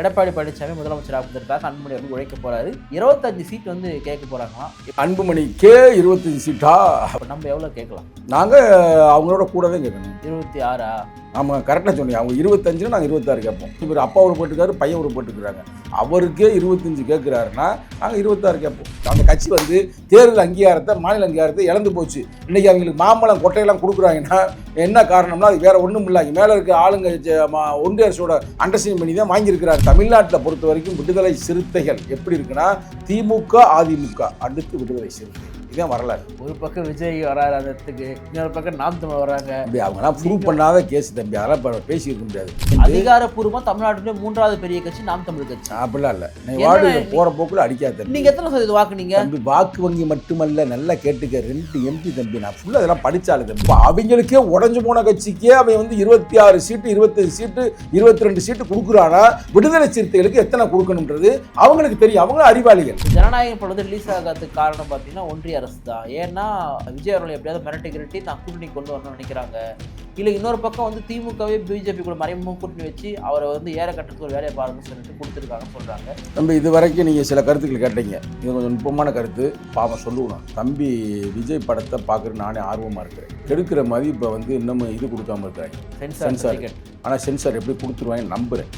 எடப்பாடி பழனிசாமி முதலமைச்சர் ஆகுவதற்காக அன்புமணி அவர்கள் உழைக்க போறாரு. 25 சீட் வந்து கேட்க போறாங்களாம். அன்புமணிக்கே 25 சீட்டா? நம்ம எவ்வளவு கேட்கலாம்? நாங்கள் அவங்களோட கூடவே கேட்கணும். 26ஆ? ஆமாம், கரெக்டாக சொன்னீங்க. அவங்க 25 நாங்கள் 26 கேட்போம். இவர் அப்பா ஒரு போட்டுக்காரு, பையன் ஒரு போட்டுக்கிறாங்க. அவருக்கே 25 கேட்குறாருன்னா நாங்கள் 26 கேட்போம். அந்த கட்சி வந்து தேர்தல் அங்கீகாரத்தை, மாநில அங்கீகாரத்தை இழந்து போச்சு. இன்றைக்கி அவங்களுக்கு மாம்பழம் கொட்டையெல்லாம் கொடுக்குறாங்கன்னா என்ன காரணம்னா அது வேறு ஒன்றும் இல்லை. மேலே இருக்க ஆளுங்க ஒன்றிய அரசோட அண்டர்ஸ்டாண்டிங் பண்ணி தான் வாங்கியிருக்கிறார். தமிழ்நாட்டில் பொறுத்த வரைக்கும் விடுதலை சிறுத்தைகள் எப்படி இருக்குன்னா திமுக, அதிமுக அடுத்து விடுதலை சிறுத்தை. இதான் வரலாறு. ஒரு பக்கம் விஜய் வராரு, அந்த இடத்துக்கு இன்னொரு பக்கம் நாம் தமிழ் வராங்க. அப்படி அவங்களாம் ப்ரூவ் பண்ணாத கேஸ் தம்பி, அதெல்லாம் பேசியிருக்க முடியாது. அதிகாரப்பூர்வமாக தமிழ்நாட்டிலே 3வது பெரிய கட்சி நாம் தமிழ் கட்சி. அப்படிலாம் இல்லை, நீ வார்டு போகிற போக்குல அடிக்காத. நீங்கள் எத்தனை சதவீதம் வாக்குனீங்க? தம்பி வாக்கு வங்கி மட்டுமல்ல, நல்லா கேட்டுக்க, 2 MP தம்பி. நான் ஃபுல்லாக அதெல்லாம் படித்தாலும் தம்பி. அவங்களுக்கே உடஞ்சு போன கட்சிக்கே அவன் வந்து 26 சீட்டு, 25 சீட்டு, 22 சீட்டு கொடுக்குறானா, விடுதலை சிறுத்தைகளுக்கு எத்தனை கொடுக்கணுன்றது அவங்களுக்கு தெரியும். அவங்க அறிவாளிகள். ஜனநாயகம் படம் ரிலீஸ் ஆகாததுக்கு காரணம் பார்த்தீங்கன்னா ஒன்றிய அரசு தான். ஏன்னா விஜய் அவர்களை எப்படியாவது மிரட்டி தான் கூட்டணி கொண்டு வரணும்னு நினைக்கிறாங்க. இல்லை இன்னொரு பக்கம் வந்து திமுகவே பிஜேபி கூட மறைமுக கூட்டணி வச்சு அவரை வந்து ஏற கட்டத்துக்கு ஒரு வேலையை பாருங்கன்னு சொல்லிட்டு கொடுத்துருக்காங்கன்னு சொல்கிறாங்க. தம்பி இது வரைக்கும் நீங்கள் சில கருத்துக்கள் கேட்டீங்க. இது கொஞ்சம் நுட்பமான கருத்து. பாவம் சொல்லுவோம். தம்பி விஜய் படத்தை பார்க்குறது நானே ஆர்வமாக இருக்கிறேன். கெடுக்கிற மாதிரி இப்போ வந்து இன்னமும் இது கொடுக்காம இருக்கிறாங்க சென்சார். ஆனால் சென்சார் எப்படி கொடுத்துருவாங்கன்னு நம்புகிறேன்.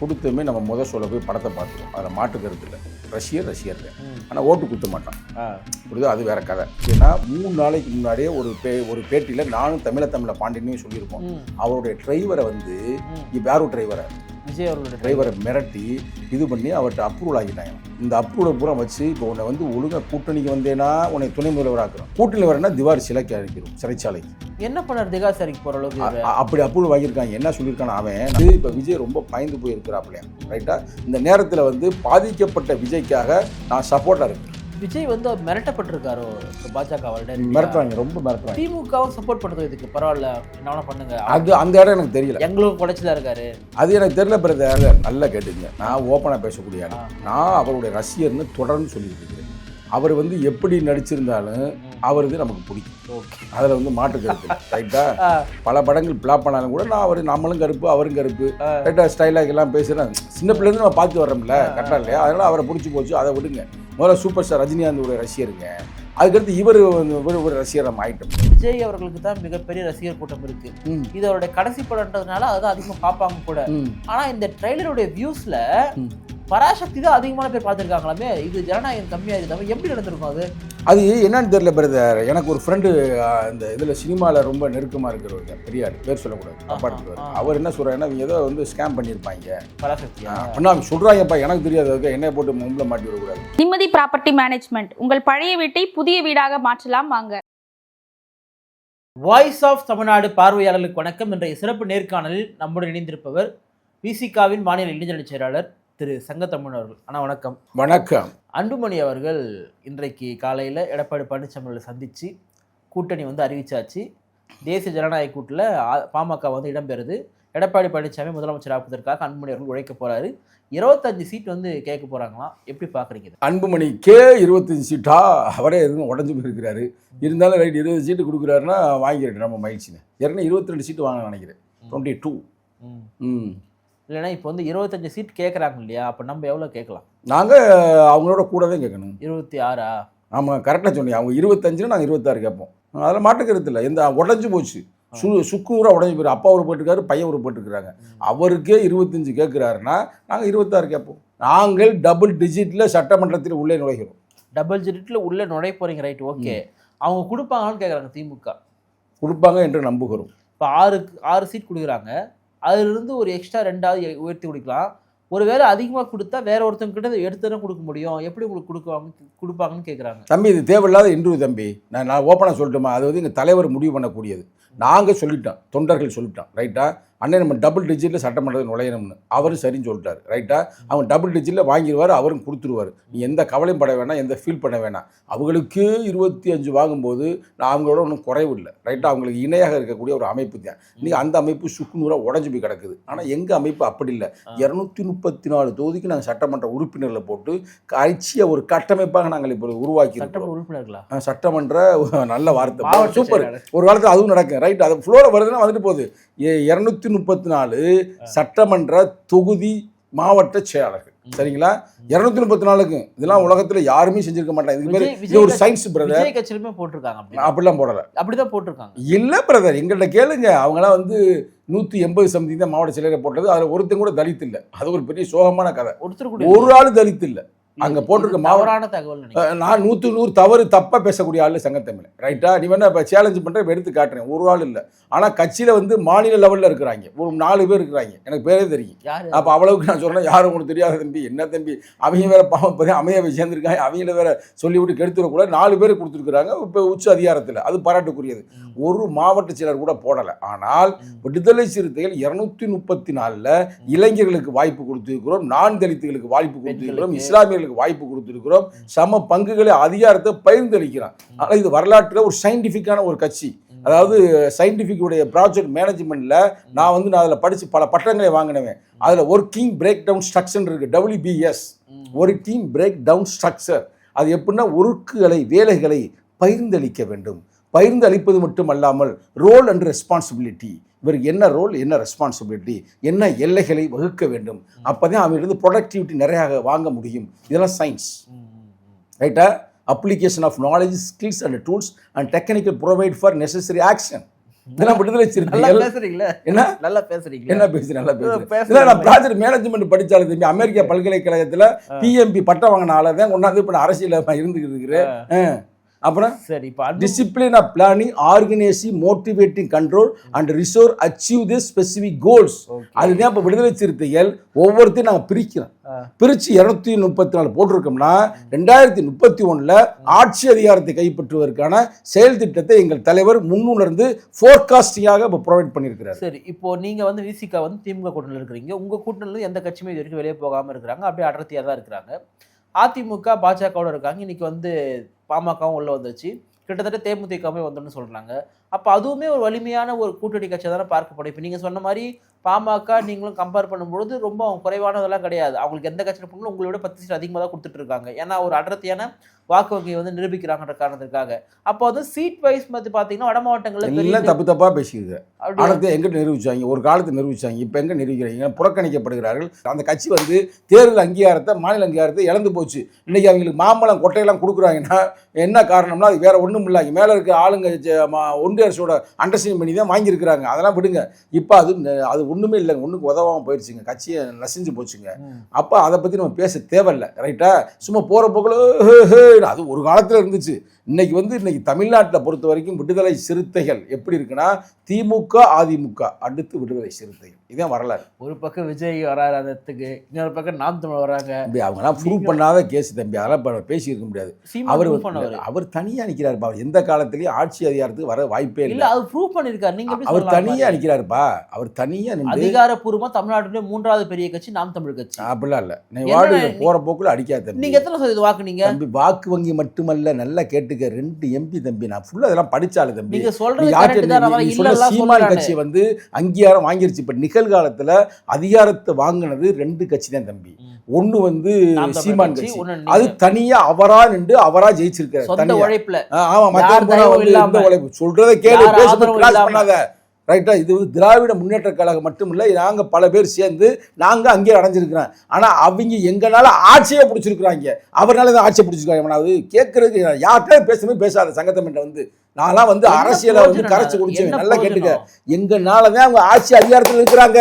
கொடுத்துமே நம்ம சொல்ல போய் படத்தை பார்த்துருவோம். அதில் மாட்டு கருத்து இல்லை. ரஷ்யர் ஆனால் ஓட்டு குத்த மாட்டான். புரியுது? அது வேற கதை. ஏன்னா 3 நாளைக்கு முன்னாடியே ஒரு பேட்டியில் நானும் தமிழ பாண்டியனையும் சொல்லியிருப்போம். அவருடைய டிரைவரை வந்து இப்போ யாரும் விஜய் அவரோட டிரைவரை மிரட்டி இது பண்ணி அவர்கிட்ட அப்ரூவல் ஆகிட்டாங்க. இந்த அப்ரூவலை பூரா வச்சு இப்போ உன்னை வந்து ஒழுங்காக கூட்டணிக்கு வந்தேன்னா உன்னை துணை முதல்வராக்குறோம், கூட்டணி வரேன்னா திவாரி சிலைக்கு அழைக்கிறோம், சிறைச்சாலைக்கு. என்ன பண்ணார்? திகாசாரிக்கு போகிற அளவுக்கு அப்படி அப்ரூவல் வாங்கியிருக்காங்க. என்ன சொல்லியிருக்காங்க அவன், இப்போ விஜய் ரொம்ப பயந்து போயிருக்கிறாப்லையா, ரைட்டா? இந்த நேரத்தில் வந்து பாதிக்கப்பட்ட விஜய்க்காக நான் சப்போர்ட்டாக இருக்கேன். விஜய் வந்து மிரட்டப்பட்டிருக்காரோ பாஜகவால்? மிரட்டுறாங்க, ரொம்ப மிரட்டுறாங்க. திமுகவும் சப்போர்ட் பண்ணுறது இதுக்கு பரவாயில்ல, என்ன பண்ணுங்க. அது அந்த இடம் எனக்கு தெரியல. எங்களுக்கும் குறைச்சலா இருக்காரு. அது எனக்கு தெரியல. பிரதர் நல்லா கேட்டுங்க, நான் ஓப்பனாக பேசக்கூடிய நான் அவருடைய ரசிகர்னு தொடர்ந்து சொல்லிட்டு இருக்கிறேன். அவர் வந்து எப்படி நடிச்சிருந்தாலும் அவருக்கு நமக்கு பிடிக்கும். அதில் வந்து மாற்று கருத்து ரைட்டா. பல படங்கள் பிளாப் பண்ணாலும் கூட நான் நம்மளும் கருப்பு அவரும் கருப்பு ரைட்டா ஸ்டைலாக எல்லாம் பேசுகிறேன். சின்ன பிள்ளைலேருந்து நம்ம பார்த்து வர்றோம்ல, கரெக்டாக இல்லையா? அதனால் அவரை பிடிச்சி போச்சு, அதை விடுங்க. முதல்ல சூப்பர் ஸ்டார் ரஜினிகாந்தோட ரசிகருங்க. அதுக்கடுத்து இவர் ஒரு ரசிகர் நம்ம ஆகிட்டோம். விஜய் அவர்களுக்கு தான் மிகப்பெரிய ரசிகர் கூட்டம் இருக்கு. இது அவருடைய கடைசி படம்ன்றதுனால அதான் அதிகமாக பார்ப்பாங்க கூட. ஆனால் இந்த ட்ரெய்லருடைய வியூஸில் பராசக்தி தான் அதிகமான பேர் பார்த்துருக்காங்களாமே. இது ஜனநாயகம் கம்மியாக இருக்குது. எப்படி நடந்திருக்கும்? அது என்னன்னு தெரியல பிரதர். எனக்கு ஒரு ஃப்ரெண்டு இந்த இதில் சினிமாவில் ரொம்ப நெருக்கமாக இருக்கிறவங்க, பெரியார், பேர் சொல்லக்கூடாது, தப்பாடுவார். அவர் என்ன சொல்கிறாருன்னா, இவங்க ஏதோ வந்து ஸ்கேம் பண்ணியிருப்பாங்க பராசக்தி அப்படின்னா அவங்க சொல்கிறாங்கப்பா, எனக்கு தெரியாது. என்னை போட்டு மும்பில் மாட்டி விடக்கூடாது. நிம்மதி ப்ராப்பர்ட்டி மேனேஜ்மெண்ட் உங்கள் பழைய வீட்டை புதிய வீடாக மாற்றலாம் வாங்க. வாய்ஸ் ஆஃப் தமிழ்நாடு பார்வையாளர்களுக்கு வணக்கம். இன்றைய சிறப்பு நேர்காணலில் நம்முடன் இணைந்திருப்பவர் விசிகாவின் மாநில இளைஞரணி செயலாளர் திரு சங்கத்தமிழ் அவர்கள். அண்ணா வணக்கம். வணக்கம். அன்புமணி அவர்கள் இன்றைக்கு காலையில் எடப்பாடி பழனிசாமியை சந்தித்து கூட்டணி வந்து அறிவிச்சாச்சு. தேசிய ஜனநாயக கூட்டில் பாமக வந்து இடம்பெறுது. எடப்பாடி பழனிசாமி முதலமைச்சர் ஆகுவதற்காக அன்புமணி அவர்கள் உழைக்க போகிறாரு. 25 சீட் வந்து கேட்க போகிறாங்களாம். எப்படி பார்க்குறீங்க? அன்புமணிக்கே 25 சீட்டா? அவரே எதுவும் உடஞ்சு போயிருக்கிறாரு. இருந்தாலும் ரைட் 20 சீட்டு கொடுக்குறாருன்னா வாங்கிடுறேன். நம்ம மகிழ்ச்சின்னு ஏற்கனவே 22 சீட்டு வாங்க நினைக்கிறேன். 22. இல்லைன்னா இப்போ வந்து 25 சீட் கேட்குறாங்க இல்லையா? அப்போ நம்ம எவ்வளோ கேட்கலாம்? நாங்கள் அவங்களோட கூட தான் கேட்கணும். 26ஆ? ஆமாம், கரெக்டாக சொன்னீங்க. அவங்க 25 நாங்கள் 26 கேட்போம். அதில் மாட்டுக்கிறது இல்லை. எந்த உடஞ்சி போச்சு, சுக்குநூறாக உடஞ்சி போயிரு. அப்பா ஒரு போட்டுக்காரு, பையன் ஒரு போட்டுக்கிறாங்க. அவருக்கே 25 கேட்குறாருன்னா நாங்கள் 26 கேட்போம். நாங்கள் டபுள் டிஜிட்டில் சட்டமன்றத்தில் உள்ளே நுழைகிறோம். டபுள் டிஜிட்டில் உள்ளே நுழைய போகிறீங்க, ரைட், ஓகே. அவங்க கொடுப்பாங்கன்னு கேட்குறாங்க. திமுக கொடுப்பாங்க என்று நம்புகிறோம். இப்போ 6 சீட் கொடுக்குறாங்க. அதிலிருந்து ஒரு எக்ஸ்ட்ரா 2ஆவது உயர்த்தி கொடுக்கலாம். ஒருவேளை அதிகமாக கொடுத்தா வேற ஒருத்தவங்க கிட்ட எடுத்துதான் கொடுக்க முடியும். எப்படி உங்களுக்கு கொடுப்பாங்கன்னு கேட்குறாங்க. தம்பி இது தேவையில்லாத இன்டர்வியூ தம்பி. நான் ஓப்பனாக சொல்லட்டுமா? அது வந்து எங்கள் தலைவர் முடிவு பண்ணக்கூடியது. நாங்கள் சொல்லிட்டோம், தொண்டர்கள் சொல்லிட்டோம், ரைட்டா? அண்ணே நம்ம டபுள் டிஜிட்டில் சட்டமன்றத்தில் நுழையணும்னு அவரும் சரின்னு சொல்லிட்டார், ரைட்டா? அவங்க டபுள் டிஜிட்டில் வாங்கிடுவார், அவரும் கொடுத்துருவார். நீ எந்த கவலையும் பட வேணாம், எந்த ஃபீல் பண்ண வேணாம். அவங்களுக்கு 25 வாங்கும்போது நான் அவங்களோட ஒன்றும் குறைவு இல்லை, ரைட்டா? அவங்களுக்கு இணையாக இருக்கக்கூடிய ஒரு அமைப்பு தான். இன்றைக்கி அந்த அமைப்பு சுக்குநூறாக உடஞ்சி போய் கிடக்குது. ஆனால் எங்கள் அமைப்பு அப்படி இல்லை. 234 தொகுதிக்கு நாங்கள் சட்டமன்ற உறுப்பினர்களை போட்டு கட்சியை ஒரு கட்டமைப்பாக நாங்கள் இப்போ உருவாக்கி உறுப்பினர்களா? சட்டமன்ற நல்ல வார்த்தை, சூப்பர். ஒரு காலத்தில் அதுவும் நடக்கும், ரைட்? அது ஃப்ளோவில் வருதுன்னா வந்துட்டு போகுது. 234 சட்டமன்ற தொகுதி மாவட்ட செயலாளர்கள். சரிங்களா? 234க்கு இதெல்லாம் உலகத்துல யாருமே செஞ்சிருக்க மாட்டாங்க. இது ஒரு சயின்ஸ் பிரதர். விஜய் கட்சியிலுமே போட்டிருக்காங்க. அப்படிலாம் போடல. அப்படிதான் போட்டிருக்காங்க. இல்ல பிரதர், எங்கள்கிட்ட கேளுங்க. அவங்களாம் வந்து 180 சம்திங் தான் மாவட்ட செயலரை போட்டது. அதுல ஒருத்தன் கூட தலித் இல்ல. அது ஒரு பெரிய சோகமான கதை. ஒரு ஆளு தலித் இல்ல அங்க போட்டிருக்க. மாவட்ட தகவல் நான் 100 தவறு தப்பா பேசக்கூடிய ஆளு சங்கத்தமிழ். ரைட்டா? நீ வேணா இப்ப சேலஞ்ச் பண்ற எடுத்து காட்டுறேன். ஒரு ஆள் இல்ல. ஆனா கட்சியில வந்து மாநில லெவல்ல இருக்கிறாங்க. ஒரு 4 பேர் இருக்கிறாங்க. எனக்கு பேரே தெரியும். அப்ப அவ்வளவுக்கு நான் சொல்றேன், யாரும் உங்களுக்கு தெரியாத தம்பி. என்ன தம்பி, அவங்க வேற பாவம் அமைய சேர்ந்திருக்காங்க. அவங்கள வேற சொல்லிவிட்டு கெடுத்துடக்கூடாது. 4 பேர் கொடுத்துருக்காங்க இப்ப உச்ச அதிகாரத்துல. அது பாராட்டுக்குரியது. ஒரு மாவட்ட செயலர் கூட போடல. ஆனால் விடுதலை சிறுத்தைகள் 234ல இளைஞர்களுக்கு வாய்ப்பு கொடுத்திருக்கிறோம், நான் தலித்துகளுக்கு வாய்ப்பு கொடுத்திருக்கிறோம், இஸ்லாமியர்களுக்கு வாய்ப்பு கொடுத்திருக்கிறோம், சம பங்குகளை அதிகாரத்தை பகிர்ந்தளிக்கிறான். ஆனால் இது வரலாற்றில் ஒரு சயின்டிஃபிக்கான ஒரு கட்சி. அதாவது சயின்டிஃபிக் உடைய ப்ராஜெக்ட் மேனேஜ்மெண்ட்ல நான் அதில் படித்து பல பட்டங்களை வாங்கினேன். அதில் ஒர்க்கிங் பிரேக் டவுன் ஸ்ட்ரக்சர் இருக்கு, WBS, working breakdown structure. அது எப்படின்னா ஒர்க்குகளை, வேலைகளை பகிர்ந்தளிக்க வேண்டும். பகிர்ந்து அளிப்பது மட்டும் அல்லாமல் ரோல் அண்ட் ரெஸ்பான்சிபிலிட்டி, இவருக்கு என்ன ரோல், என்ன ரெஸ்பான்சிபிலிட்டி, என்ன எல்லைகளை வகுக்க வேண்டும். அப்போதான் அவங்களுக்கு ப்ரொடக்டிவிட்டி நிறைய வாங்க முடியும். இதெல்லாம் சயின்ஸ். ரைட்டா? Application of knowledge, skills and tools and technical provide for necessary action. இதெல்லாம் விடுதலை சிறுத்தைகள். என்ன நல்லா பேசுறீங்க? என்ன பேசுறேன்? நல்லா பேசுறேன். நான் ப்ராஜெக்ட் மேனேஜ்மெண்ட் படிச்சாலும் திரும்பி அமெரிக்கா பல்கலைக்கழகத்தில் PMP பட்டம் வாங்கின ஆளை தான் கொண்டாந்து இப்போ நான் அரசியல் இருந்துக்கிட்டு இருக்கிறேன். அப்புறம் சரி, discipline of planning, organizing, motivating, control and resource achieve the specific goals. அதுதான் இப்போ விடுதலை சிறுத்தைகள் ஒவ்வொருத்தையும் நாங்கள் பிரிக்கிறோம். பிரித்து 234 போட்டிருக்கோம்னா 2031 ஆட்சி அதிகாரத்தை கைப்பற்றுவதற்கான செயல் திட்டத்தை எங்கள் தலைவர் முன்னுணர்ந்து ஃபோர்காஸ்டிங்காக இப்போ ப்ரொவைட் பண்ணியிருக்கிறார். சரி, இப்போ நீங்கள் வந்து விசிகா வந்து திமுக கூட்டணியில் இருக்கிறீங்க. உங்கள் கூட்டணியில் எந்த கட்சியுமே இது வரைக்கும் வெளியே போகாமல் இருக்கிறாங்க, அப்படியே அடர்த்தியாக தான் இருக்கிறாங்க. அதிமுக பாஜகவோட இருக்காங்க. இன்னைக்கு வந்து பாமகவும் உள்ள வந்துருச்சு. கிட்டத்தட்ட தேமுதிகவே வந்துன்னு சொல்றாங்க. அப்போ அதுவுமே ஒரு வலிமையான ஒரு கூட்டணி கட்சியாக தானே பார்க்கப்படும். இப்போ நீங்கள் சொன்ன மாதிரி பாமக நீங்களும் கம்பேர் பண்ணும்பொழுது ரொம்ப குறைவானதெல்லாம் கிடையாது. அவங்களுக்கு எந்த கட்சியில் போனாலும் உங்களோட 10 சீட் அதிகமாக தான் கொடுத்துட்டு இருக்காங்க. ஏன்னா ஒரு அடர்த்தியான வாக்கு வங்கியை வந்து நிரூபிக்கிறாங்கன்ற காரணத்திற்காக. அப்போ வந்து சீட் வைஸ் வந்து பார்த்தீங்கன்னா வட மாவட்டங்களில் எல்லாம் தப்பாக பேசிக்கிறது. அடர்த்தியை எங்கிட்ட நிரூபிச்சாங்க, ஒரு காலத்தில் நிரூபிச்சாங்க, இப்போ எங்கே நிரூபிக்கிறாங்க? புறக்கணிக்கப்படுகிறார்கள். அந்த கட்சி வந்து தேர்தல் அங்கீகாரத்தை, மாநில அங்கீகாரத்தை இழந்து போச்சு. இன்னைக்கு அவங்களுக்கு மாம்பழம் கொட்டையெல்லாம் கொடுக்குறாங்கன்னா என்ன காரணம்னா அது வேற ஒன்றும் இல்லை. மேலே இருக்க ஆளுங்க ஒன்றிய அரசோட அண்டர்ஸ்டாண்டிங் பண்ணி தான் வாங்கியிருக்கிறாங்க. அதெல்லாம் விடுங்க. இப்போ அது ஒன்றுமே இல்லைங்க, ஒன்றுக்கு உதவாமல் போயிடுச்சுங்க, கட்சியை நசிஞ்சு போச்சுங்க. அப்போ அதை பற்றி நம்ம பேச தேவையில்லை. ரைட்டா? சும்மா போகிற போக்கில் அது ஒரு காலத்தில் இருந்துச்சு. இன்னைக்கு தமிழ்நாட்டில் பொறுத்த வரைக்கும் விடுதலை சிறுத்தைகள் எப்படி இருக்குன்னா திமுக, அதிமுக, அடுத்து விடுதலை சிறுத்தைகள். இதான் வரலாறு. ஒரு பக்கம் விஜய் வராரு, அதற்கு இன்னொரு பக்கம் நாம் தமிழ் வராங்க. அவங்களாம் ப்ரூவ் பண்ணாத கேஸ் தம்பி, அதெல்லாம் பேசி இருக்க முடியாது. அவர் தனியாக நிற்கிறாருப்பா. அவர் எந்த காலத்திலையும் ஆட்சி அதிகாரத்துக்கு வர வாய்ப்பே இல்லை. அவர் ப்ரூவ் பண்ணியிருக்காரு. நீங்க அவர் தனியாக நிற்கிறாருப்பா. அவர் தனியாக அதிகாரப்பூர்வமாக தமிழ்நாட்டிலே 3வது பெரிய கட்சி நாம் தமிழ் கட்சி. அப்படிலாம் இல்லை. நீ வார்டு போற போக்குல அடிக்காத. நீங்க எத்தனை சதவீதம் வாக்குனீங்க தம்பி? வாக்கு வங்கி மட்டுமல்ல, நல்லா கேட்டுக்க, 2 MP தம்பி. நான் ஃபுல்லா அதெல்லாம் படிச்சாலும் தம்பி. நீங்க சொல்றது சீமான் கட்சி வந்து அங்கீகாரம் வாங்கிருச்சு. இப்ப நிகழ்காலத்துல அதிகாரத்தை வாங்கினது 2 கட்சி தான் தம்பி. ஒண்ணு வந்து சீமான் கட்சி, அது தனியா அவரா நின்று அவரா ஜெயிச்சிருக்காரு. ஆமா, மத்த சொல்றத கேளு, பண்ணாத. ரைட்டா? இது வந்து திராவிட முன்னேற்ற கழகம் மட்டும் இல்லை, நாங்கள் பல பேர் சேர்ந்து நாங்கள் அங்கேயே அடைஞ்சிருக்கிறோம். ஆனால் அவங்க எங்களால் ஆட்சியை பிடிச்சிருக்கிறாங்க. அவரால் தான் ஆட்சியை பிடிச்சிருக்காங்க. அது கேட்கறதுக்கு யார்கிட்ட பேசுமே பேசாத சங்கத்தமிட்ட வந்து நான்லாம் வந்து அரசியலை வந்து கரைச்சி குடிச்சேன். நல்லா கேட்டுக்க, எங்கனாலதான் அவங்க ஆட்சி அதிகாரத்தில் இருக்கிறாங்க,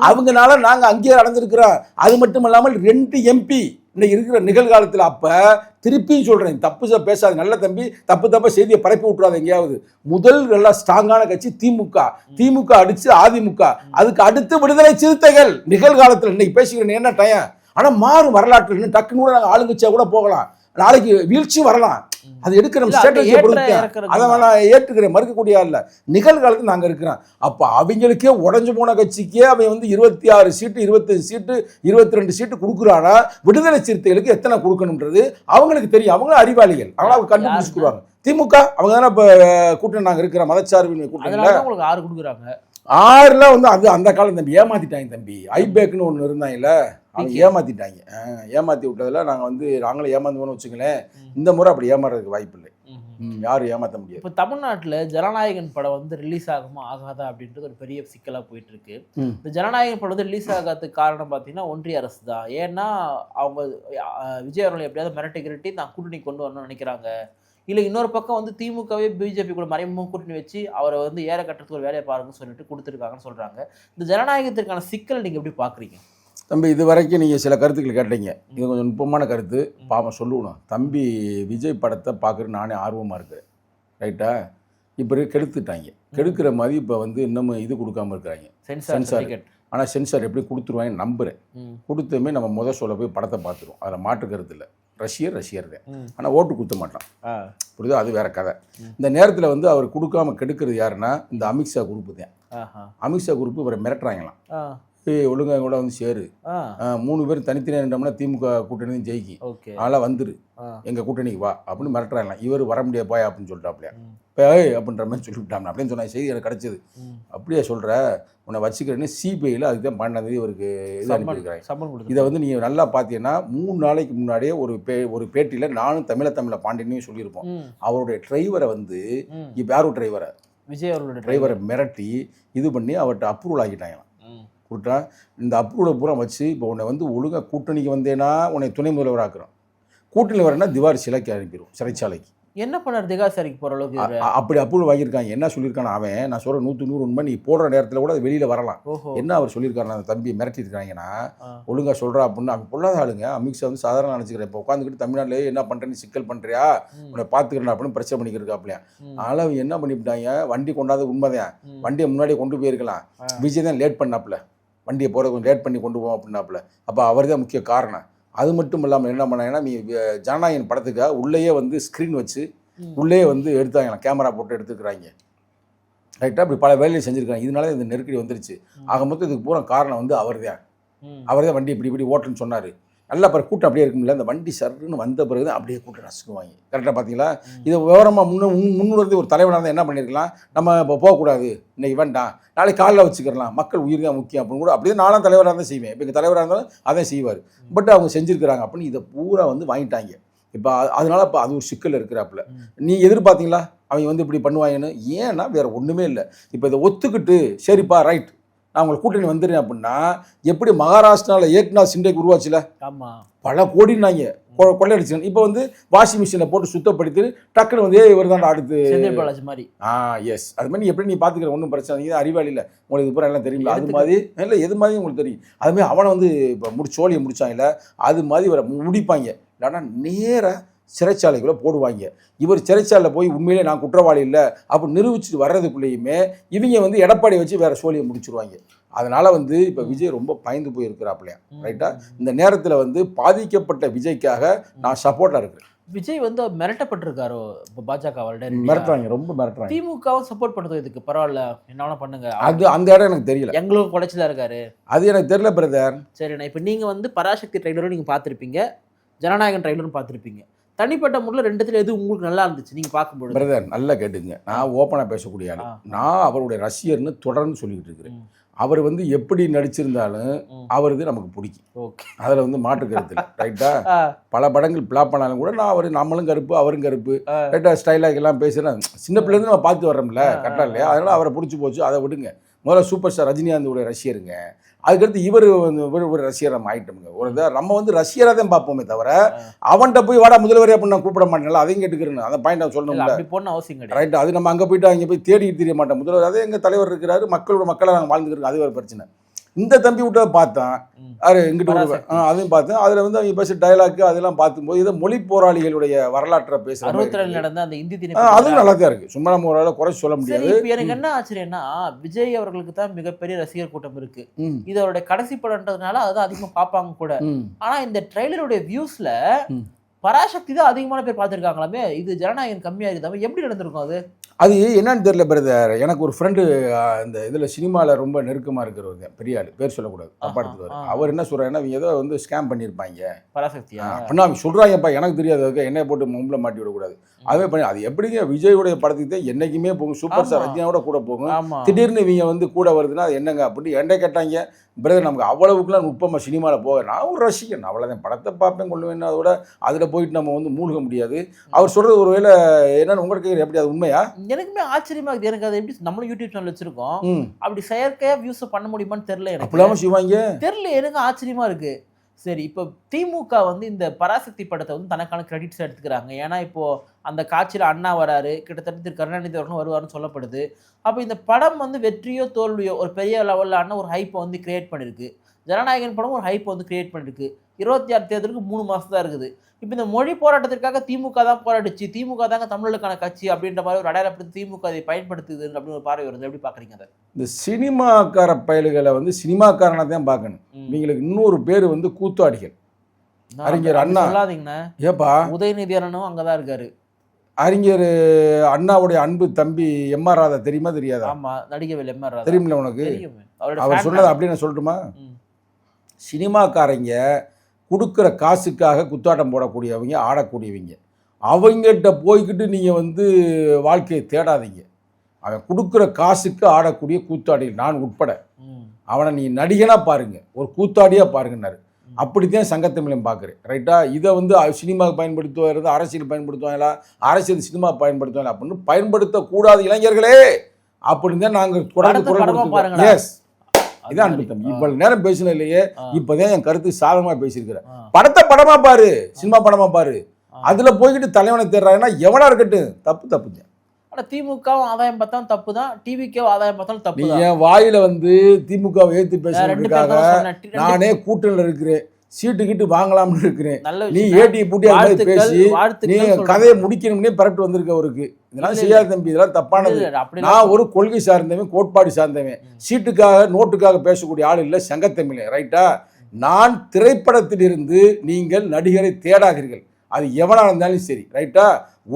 அவங்கனால நாங்க அங்கேயே அடைஞ்சிருக்கிறோம். அது மட்டும் இல்லாமல் 2 MP இன்னைக்கு இருக்கிற நிகழ்காலத்தில். அப்ப திருப்பியும் சொல்றேன், தப்பு பேசாத நல்ல தம்பி, தப்பா செய்தியை பரப்பி விட்டுறாது எங்கேயாவது. முதல் நல்லா ஸ்ட்ராங்கான கட்சி திமுக அடிச்சு அதிமுக, அதுக்கு அடுத்து விடுதலை சிறுத்தைகள். நிகழ்காலத்தில் இன்னைக்கு பேசிக்கிறேன் என்ன டைம். ஆனா மாறும் வரலாற்று. டக்குன்னு கூட நாங்கள் ஆளுங்கட்சியா கூட போகலாம், நாளைக்கு வீழ்ச்சி வரலாம். அது எடுக்கிற ஸ்ட்ராட்டஜியை பொறுத்து அதை நான் ஏற்றுக்கிறேன், மறுக்கக்கூடிய இல்ல. நிகழ்காலத்தில் நாங்கள் இருக்கிறோம். அப்போ அவங்களுக்கே உடஞ்சு போன கட்சிக்கே அவன் வந்து 26 சீட்டு, 25 சீட்டு, 22 சீட்டு கொடுக்குறானா, விடுதலை சிறுத்தைகளுக்கு எத்தனை கொடுக்கணுன்றது அவங்களுக்கு தெரியும். அவங்களும் அறிவாளிகள், அவங்கள அவங்க கண்டுபிடிச்சுக்குவாங்க. திமுக அவங்க தானே இப்போ கூட்டணி நாங்கள் இருக்கிற மதச்சார்பு கூட்டணியில் 6 கொடுக்குறாங்க. 6லாம் வந்து அது அந்த காலம் தம்பி ஏமாத்திட்டாங்க தம்பி. ஐபேக்னு ஒன்று இருந்தாங்கல்ல, அவங்க ஏமாத்திட்டாங்க. ஏமாத்தி விட்டதில் நாங்களே ஏமாந்துவோன்னு வச்சுங்களேன். இந்த முறை அப்படி ஏமாறதுக்கு வாய்ப்பு இல்லை. யாரும் ஏமாற்ற முடியாது. இப்போ தமிழ்நாட்டில் ஜனநாயகன் படம் வந்து ரிலீஸ் ஆகுமா ஆகாதா அப்படின்றது ஒரு பெரிய சிக்கலாக போயிட்டு இருக்கு. இந்த ஜனநாயகன் படம் வந்து ரிலீஸ் ஆகாததுக்கு காரணம் பார்த்தீங்கன்னா ஒன்றிய அரசு தான். ஏன்னா அவங்க விஜய் அவர்களை எப்படியாவது மிரட்டி தான் கூட்டணி கொண்டு வரணும்னு நினைக்கிறாங்க. இல்லை இன்னொரு பக்கம் வந்து திமுகவே பிஜேபி கூட மறைமுக கூட்டணி வச்சு அவரை வந்து ஏற கட்டுறதுக்கு ஒரு வேலையை பாருங்கன்னு சொல்லிட்டு கொடுத்துருக்காங்கன்னு சொல்கிறாங்க. இந்த ஜனநாயகத்திற்கான சிக்கல் நீங்கள் எப்படி பார்க்குறீங்க? தம்பி, இது வரைக்கும் நீங்கள் சில கருத்துக்கள் கேட்டீங்க. இது கொஞ்சம் நுட்பமான கருத்து. பாவம் சொல்லணும், தம்பி விஜய் படத்தை பார்க்குறது நானே ஆர்வமாக இருக்கேன். ரைட்டா? இப்போ கெடுத்துட்டாங்க. கெடுக்கிற மாதிரி இப்போ வந்து இன்னமும் இது கொடுக்காம இருக்கிறாங்க, சென்சார். ஆனால் சென்சார் எப்படி கொடுத்துருவாங்கன்னு நம்புகிறேன். கொடுத்துமே நம்ம சொல்ல போய் படத்தை பார்த்துருவோம். அதில் மாற்று கருத்து இல்லை. ரஷ்யர் தான். ஆனால் ஓட்டு கொடுத்த மாட்டான். புரியுதோ? அது வேற கதை. இந்த நேரத்தில் வந்து அவர் கொடுக்காம கெடுக்கிறது யாருன்னா இந்த அமித்ஷா குரூப்பு தான். அமித்ஷா குரூப்பு இவரை மிரட்டுறாங்களாம். ஒழுங்கா கூட வந்து சேரு, 3 பேரும் தனித்தனியாக நின்றோம்னா திமுக கூட்டணி ஜெயிக்கும், அதெல்லாம் வந்துரு எங்கள் கூட்டணிக்கு வா அப்படின்னு மிரட்டுறாங்களாம். இவர் வர முடியாது போய் அப்படின்னு சொல்லிட்டாப்லையா. இப்போ அப்படின்ற மாதிரி சொல்லிவிட்டாங்க அப்படின்னு சொன்ன செய்தி எனக்கு கிடச்சிது. அப்படியே சொல்கிற உன்னை வச்சுக்கிறேன்னு சிபிஐயில் அதுக்கு தான் 12ஆம் தேதி இவருக்கு இது அனுப்பியிருக்கிறாங்க. இதை வந்து நீங்கள் நல்லா பார்த்தீங்கன்னா 3 நாளைக்கு முன்னாடியே ஒரு பேட்டியில் நானும் தமிழ பாண்டியனையும் சொல்லியிருப்போம். அவருடைய டிரைவரை வந்து இப்போ யாரும் டிரைவரை விஜய் அவரோட டிரைவரை மிரட்டி இது பண்ணி அவர்கிட்ட அப்ரூவல் ஆகிட்டாங்களாம். கொடுத்தா இந்த அப்ரூவலை பூரா வச்சு இப்போ உன்னை வந்து ஒழுங்காக கூட்டணிக்கு வந்தேன்னா உன்னை துணை முதல்வர் ஆக்குறோம், கூட்டணி வரேன்னா திவார் சிலைக்கு அனுப்பிடுவோம், சிறைச்சாலைக்கு. என்ன பண்ணார் திகாசாரிக்கு போகிற அளவுக்கு அப்படி அப்ரூவல் வாங்கியிருக்காங்க. என்ன சொல்லியிருக்காங்க அவன், நான் சொல்கிறேன் 100 உண்மை, நீ போடுற நேரத்தில் கூட அது வெளியில் வரலாம். என்ன அவர் சொல்லியிருக்காரு, அந்த தம்பியை மிரட்டியிருக்காங்கன்னா ஒழுங்காக சொல்கிறா அப்படின்னு. அவன் பொல்லாத ஆளுங்க. அமித்ஷா வந்து சாதாரண நினச்சிக்கிறேன். இப்போ உட்காந்துக்கிட்டு தமிழ்நாட்டிலே என்ன பண்ணுறேன்னு சிக்கல் பண்ணுறியா, உன்னை பார்த்துக்கிறேன் அப்படின்னு பிரச்சனை பண்ணிக்கிறதுக்காப்லையா. அதனால் அவன் என்ன பண்ணிவிட்டாங்க, வண்டி கொண்டாது உண்மைதான், வண்டியை முன்னாடியே கொண்டு போயிருக்கலாம். விஜய் தான் லேட் பண்ணாப்புல, வண்டியை போகிற கொஞ்சம் லேட் பண்ணி கொண்டு போவோம் அப்படின்னாப்புல. அப்போ அவர் தான் முக்கிய காரணம். அது மட்டும் இல்லாமல் என்ன பண்ணாங்கன்னா, நீ ஜனநாயகன் படத்துக்காக உள்ளேயே வந்து ஸ்க்ரீன் வச்சு உள்ளே வந்து எடுத்தாங்களாம், கேமரா போட்டு எடுத்துக்கிறாங்க. ரைட்டாக அப்படி பல வேலையை செஞ்சுருக்காங்க. இதனால இந்த நெருக்கடி வந்துருச்சு. ஆக மொத்தம் இதுக்கு பூரா காரணம் வந்து அவர் தான் வண்டி இப்படி ஓட்டுன்னு சொன்னார். நல்லா பிறகு கூட்டம் அப்படியே இருக்கும்ல, அந்த வண்டி சருன்னு வந்த பிறகு தான் அப்படியே கூட்டம் நசுக்குவாங்க. கரெக்டாக பார்த்தீங்களா? இதை விவரமாக முன்னுறது ஒரு தலைவனாக இருந்தால் என்ன பண்ணியிருக்கலாம், நம்ம இப்போ போகக்கூடாது, இன்றைக்கி வேண்டாம், நாளைக்கு காலையில் வச்சுக்கலாம், மக்கள் உயிர் தான் முக்கியம் அப்படின்னு கூட அப்படியே நானும் தலைவராக தான் செய்வேன். இப்போ எங்கள் தலைவராக இருந்தாலும் அதான் செய்வார். பட் அவங்க செஞ்சுருக்கிறாங்க அப்படின்னு இதை பூரா வந்து வாங்கிட்டாங்க. இப்போ அதனால இப்போ அது ஒரு சிக்கல் இருக்கிறாப்புல. நீ எதிர்பார்த்தீங்களா அவங்க வந்து இப்படி பண்ணுவாங்கன்னு? ஏன்னா வேறு ஒன்றுமே இல்லை. இப்போ இதை ஒத்துக்கிட்டு சரிப்பா ரைட் நான் உங்களை கூட்டணி வந்துடுறேன் அப்படின்னா, எப்படி மகாராஷ்டிராவில் ஏக்நாத் சிண்டேக்கு உருவாச்சுல, பல கோடினாங்க கொள்ளையடிச்சு. இப்போ வந்து வாஷிங் மிஷினில் போட்டு சுத்தப்படுத்தி டக்குன்னு வந்து இவர் தான் அடுத்து மாதிரி. எஸ், அது மாதிரி எப்படி நீ பார்த்துக்கிற ஒன்றும் பிரச்சனை இல்லை, அறிவாளி இல்லை, உங்களுக்கு இது பூரா எல்லாம் தெரியுங்களா, அது மாதிரி இல்லை எது மாதிரி உங்களுக்கு தெரியும். அதுமாதிரி அவனை வந்து இப்போ சோழியை முடிச்சாங்க இல்லை, அது மாதிரி இவரை முடிப்பாங்க. இல்லைன்னா நேராக சிறைச்சாலைக்குள்ளே போடுவாங்க. இவர் சிறைச்சாலையில் போய் உண்மையிலே நான் குற்றவாளி இல்லை அப்படி நிரூபிச்சுட்டு வர்றதுக்குள்ளேயுமே இவங்க வந்து எடப்பாடியை வச்சு வேறு சோழியை முடிச்சிருவாங்க. அதனால் வந்து இப்போ விஜய் ரொம்ப பயந்து போயிருக்கிறாப்லையா. ரைட்டா? இந்த நேரத்தில் வந்து பாதிக்கப்பட்ட விஜய்க்காக நான் சப்போர்ட்டாக இருக்கிறேன். விஜய் வந்து மிரட்டப்பட்டிருக்காரோ இப்போ பாஜக மிரட்டுறாங்க, ரொம்ப மிரட்டுறாங்க. திமுகவும் சப்போர்ட் பண்ணுறது இதுக்கு பரவாயில்ல, என்ன பண்ணுங்க, அது அந்த இடம் எனக்கு தெரியல. எங்களுக்கும் குடைச்சலா இருக்காரு, அது எனக்கு தெரியல பிரதர். சரிண்ணா, இப்போ நீங்கள் வந்து பராசக்தி ட்ரைலரும் நீங்கள் பார்த்துருப்பீங்க, ஜனநாயகன் ட்ரைலரும் பார்த்துருப்பீங்க. தனிப்பட்ட முறையில் ரெண்டுத்துல எது உங்களுக்கு நல்லா இருந்துச்சு நீங்கள் பார்க்கும்போது? பிரதர் நல்லா கேட்டுங்க, நான் ஓப்பனாக பேசக்கூடிய ஆள். நான் அவருடைய ரசிகர்னு தொடர்ந்து சொல்லிக்கிட்டு இருக்கிறேன். அவர் வந்து எப்படி நடிச்சிருந்தாலும் அவருக்கு நமக்கு பிடிக்கும், அதில் வந்து மாற்று கருத்து இல்லை. ரைட்டா? பல படங்கள் பிளாப் பண்ணாலும் கூட நான் நம்மளும் கருப்பு அவரும் கருப்பு, ரைட்டா, ஸ்டைலாக எல்லாம் பேசுகிறேன். சின்ன பிள்ளைலேருந்து நம்ம பார்த்து வர்றோம்ல, கரெக்டாக இல்லையா? அதனால் அவரை பிடிச்சி போச்சு, அதை விடுங்க. முதல்ல சூப்பர் ஸ்டார் ரஜினிகாந்தோடைய ரசிகருங்க, அதுக்கடுத்து இவர் ஒரு ரசிகர் நம்ம ஆகிட்டோமுங்க. ஒரு நம்ம வந்து ரசிகராக தான் பார்ப்போமே தவிர அவன்கிட்ட போய் வாடா முதல்வரே அப்படின்னு நான் கூப்பிட மாட்டேன்ல, அதையும் கேட்டுக்கிறேன். அந்த பாயிண்ட் நான் சொல்லணும்ல, அவசியம் கிடையாது. ரைட்? அது நம்ம அங்கே போயிட்டு அங்கே போய் தேடிட்டு தெரிய மாட்டோம். முதல்வர் அதே எங்கள் தலைவர் இருக்கிறாரு, மக்களாக நாங்கள் வாழ்ந்துக்கிறோம், அது ஒரு பிரச்சனை. இந்த தம்பி விட்டதை பார்த்தேன், எங்கிட்ட அதையும் பார்த்தேன். அதில் வந்து அவங்க பேச டைலாக்கு அதெல்லாம் பார்க்கும்போது இதை மொழி போராளிகளுடைய வரலாற்றை பேசுகிற நடந்த அந்த இந்தி அதுவும் நல்லா தான் இருக்குது. சும்மா நம்ம ஒரு குறைச்சி சொல்ல முடியாது. எனக்கு என்ன ஆச்சரியம்னா, விஜய் அவர்களுக்கு தான் மிகப்பெரிய ரசிகர் கூட்டம் இருக்கு, இது அவருடைய கடைசி படம்ன்றதுனால அதுதான் அதிகமாக பார்ப்பாங்க கூட. ஆனால் இந்த ட்ரெய்லருடைய வியூஸில் பராசக்தி தான் அதிகமான பேர் பார்த்துருக்காங்களாமே, இது ஜனநாயகன் கம்மியாக இருக்குதாமே, எப்படி நடந்திருக்கும் அது? அது என்னன்னு தெரியல பிரதர். எனக்கு ஒரு ஃப்ரெண்டு இந்த இதில் சினிமாவில் ரொம்ப நெருக்கமாக இருக்கிறவர், பெரிய ஆள், பேர் சொல்லக்கூடாது, தப்பா எடுத்துக்குவார். அவர் என்ன சொல்கிறாருன்னா, அவங்க ஏதோ வந்து ஸ்கேம் பண்ணியிருப்பாங்க பராசக்தியா அப்படின்னா அவங்க சொல்கிறாங்கப்பா, எனக்கு தெரியாது, என்னை போட்டு மும்பில் மாட்டி விடக்கூடாது. அதுவே பண்ணி அது எப்படிங்க விஜயோடைய படத்துக்கு தான் என்றைக்குமே போகும், சூப்பர் ஸ்டார் ரஜினியோட கூட போகும். திடீர்னு இவங்க வந்து கூட வருதுன்னா அது என்னங்க அப்படின்னு என்கிட்ட கேட்டாங்க. பிரதர் நமக்கு அவ்வளவுக்குலாம் நுட்பமாக சினிமாவில் போக நான் ஒரு ரசிகன் அவ்வளோதான், படத்தை பார்ப்பேன் கொள்ளுவேன், அதோட அதில் போயிட்டு நம்ம வந்து மூழ்க முடியாது. அவர் சொல்கிறது ஒரு வேளை என்னன்னு உங்களுக்கு எப்படி அது உண்மையா? எனக்குமே ஆச்சரியமா இருக்குது. எனக்கு அது எப்படி நம்மளும் யூடியூப் சேனல் வச்சிருக்கோம், அப்படி செயற்கையாக வியூஸ் பண்ண முடியுமான்னு தெரியல. எனக்கு செய்வாங்க தெரியல, எனக்கு ஆச்சரியமா இருக்கு. சரி, இப்போ திமுக வந்து இந்த பராசக்தி படத்தை வந்து தனக்கான கிரெடிட்ஸ் எடுத்துக்கிறாங்க. ஏன்னா இப்போ அந்த காட்சியில் அண்ணா வராரு, கிட்டத்தட்ட திரு கருணாநிதி அவர்களும் வருவாருன்னு சொல்லப்படுது. அப்போ இந்த படம் வந்து வெற்றியோ தோல்வியோ ஒரு பெரிய லெவலிலான ஒரு ஹைப்பை வந்து கிரியேட் பண்ணியிருக்கு. ஜனநாயகன் படம் ஒரு ஹைப்பை வந்து கிரியேட் பண்ணியிருக்கு. 26 தேர்தலுக்கு 3 மாதம் தான் இருக்குது. இப்போ இந்த மொழி போராட்டத்திற்காக திமுக தான் போராடிச்சு, திமுக தாங்க தமிழுக்கான கட்சி அப்படின்ற மாதிரி ஒரு அடையாளப்படுத்தி திமுக அதை பயன்படுத்துது அப்படின்னு ஒரு பார்வை வருது. எப்படி பார்க்குறீங்க அதை? இந்த சினிமாக்கார பயல்களை வந்து சினிமாக்காரனை தான் பார்க்கணும். இவங்களுக்கு இன்னொரு பேர் வந்து கூத்தாடிகள். அறிஞர் அண்ணா சொல்லாதீங்கண்ணா, ஏப்பா உதயநிதி அண்ணனும் அங்கதான் இருக்காரு. அறிஞர் அண்ணாவுடைய அன்பு தம்பி எம்.ஆர். ராதா தெரியுமா தெரியாதா? ஆமா, நடிகவேல் எம்.ஆர். ராதா தெரியுமில்ல உனக்கு? அவர் சொன்னது அப்படின்னு நான் சொல்லட்டுமா? சினிமாக்காரங்க கொடுக்குற காசுக்காக குத்தாட்டம் போடக்கூடியவங்க, ஆடக்கூடியவங்க, அவங்ககிட்ட போய்கிட்டு நீங்கள் வந்து வாழ்க்கையை தேடாதீங்க. அவன் கொடுக்குற காசுக்கு ஆடக்கூடிய கூத்தாடிகள், நான் உட்பட. அவனை நீ நடிகனாக பாருங்க, ஒரு கூத்தாடியாக பாருங்கன்னாரு. அப்படித்தான் சங்கத்தமிழன் பார்க்குறேன். ரைட்டா? இதை வந்து சினிமாவுக்கு பயன்படுத்துவாங்க, அரசியல் பயன்படுத்துவாங்களா, அரசியல் சினிமா பயன்படுத்துவாங்களா அப்படின்னு பயன்படுத்தக்கூடாது இளைஞர்களே அப்படின்னு தான் நாங்கள் தொடர்ந்து குரல் கொடுத்துருக்கோம். எஸ், இதான் அன்பு தம்பி. இவ்வளவு நேரம் பேசின இல்லையே, இப்பதான் என் கருத்து சாதகமா பேசியிருக்கிறேன். படத்தை படமா பாரு, சினிமா படமா பாரு. அதுல போய்கிட்டு தலைவனை தேடுறாங்கன்னா எவனா இருக்கட்டும், தப்பு தப்பு. ஆனா திமுகவும் ஆதாயம் பார்த்தாலும் தப்பு தான், டிவிக்கும் ஆதாயம் பார்த்தாலும் தப்பு. நீ என் வாயில வந்து திமுகவை ஏத்து பேசுறதுக்காக நானே கூட்டணியில் இருக்கிறேன், சீட்டு கிட்டு வாங்கலாம்னு இருக்கிறேன். நீ ஏடி பூட்டி பேசி நீ கதையை முடிக்கணும்னே பரட்டு வந்திருக்கவருக்கு இதெல்லாம் செய்யாத தம்பி, இதெல்லாம் தப்பானது. நான் ஒரு கொள்கை சார்ந்தவன், கோட்பாடு சார்ந்தவன், சீட்டுக்காக நோட்டுக்காக பேசக்கூடிய ஆள் இல்லை சங்கத்தமிழ். ரைட்டா? நான் திரைப்படத்திலிருந்து நீங்கள் நடிகரை தேடாதீர்கள், அது எவனா இருந்தாலும் சரி. ரைட்டா?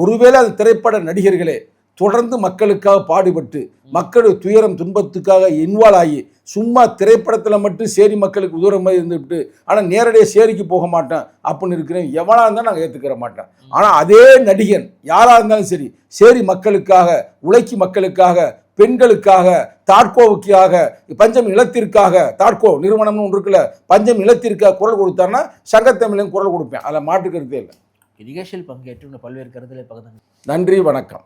ஒருவேளை அது திரைப்பட நடிகர்களே தொடர்ந்து மக்களுக்காக பாடுபட்டு மக்கள் துயரம் துன்பத்துக்காக இன்வால்வ் ஆகி சும்மா திரைப்படத்தில் மட்டும் சேரி மக்களுக்கு உதவுற மாதிரி இருந்துவிட்டு ஆனால் நேரடியாக சேரிக்கு போக மாட்டேன் அப்படின்னு இருக்கிறேன், எவனாக இருந்தாலும் நாங்கள் ஏற்றுக்கிற மாட்டேன். ஆனால் அதே நடிகன் யாராக இருந்தாலும் சரி, சேரி மக்களுக்காக, உழைக்கும் மக்களுக்காக, பெண்களுக்காக, தாட்கோவுக்காக, பஞ்சம் நிலத்திற்காக, தாட்கோ நிறுவனம்னு ஒன்று இருக்குல்ல, பஞ்சம் நிலத்திற்காக குரல் கொடுத்தாருன்னா சங்கத்தமிழன் குரல் கொடுப்பேன். அதில் மாற்றுக்கருத்தே இல்லை. நிகழ்ச்சியில் பங்கேற்று பல்வேறு கருத்துக்களை பகிர்ந்தாங்க. நன்றி, வணக்கம்.